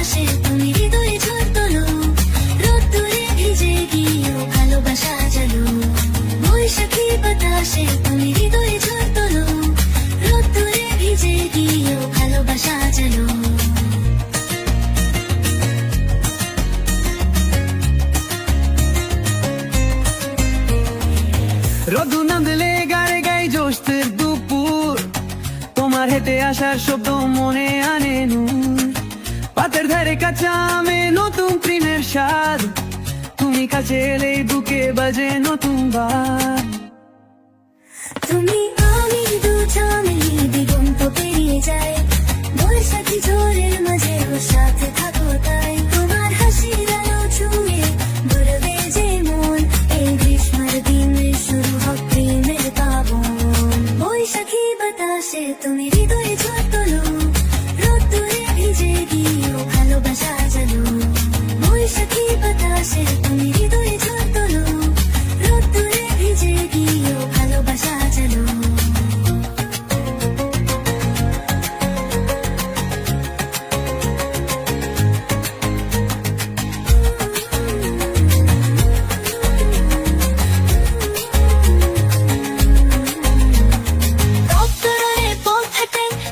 বাতাসে তুমি হৃদয়ে ঝড় তোলো, রোদ্দুরে ভিজে গিয়েও ভালোবাসা জানো। বৈশাখী বাতাসে তুমি হৃদয়ে ঝড় তোলো, রোদ্দুরে ভিজে গিয়েও ভালোবাসা জানো। রোদ নামলে গায়ে গায়ে জ্যোৎস্নার দুপুর, তোমার হেঁটে আসার শব্দ মনে আনে নূর। পাতের ধারে কাঁচা আমে নতুন প্রেমের স্বাদ, তুমি কাছে এলেই বুকে বাজে নতুন বার। তুমি আমি দুজনে দিগন্ত পেরিয়ে যাই, বৈশাখী ঝড়ের মাঝে ও সাথে থাকো তাই। তোমার হাসির আলো ছুঁয়ে ঘুরবে যে মন, এই গ্রীষ্মের দিনে শুরু হোক প্রেমের পাবন। বৈশাখী বাতাসে তুমি হৃদয়ে ঝড় তোলো, রোদ্দুরে ভিজে গিয়েও ভালোবাসা জানো। বৈশাখী বাতাসে তুমি হৃদয়ে ঝড় তোলো, রোদ্দুরে ভিজে গিয়েও ভালোবাসা জানো।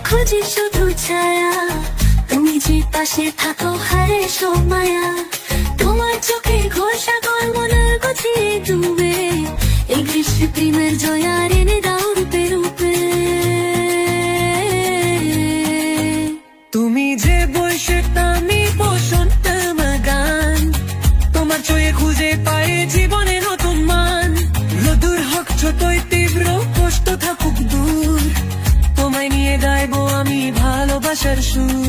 খুঁজি শুধু ছায়া, তুমি যে পাশে থাকো হারে সব মায়া। তোমার চোখে ঘোষা গল মনের গছিয়ে ডুবে, এই গ্রীষ্ম প্রেমের জয়ার এনে দাও রূপে রূপে। তুমি যে বৈশাখ আমি বসন্ত গান, তোমার চোখে খুঁজে পাই জীবনে নতুন মান। রোদুর হোক ছোটই তীব্র, কষ্ট থাকুক দূর, তোমায় নিয়ে গাইবো আমি ভালোবাসার সুর।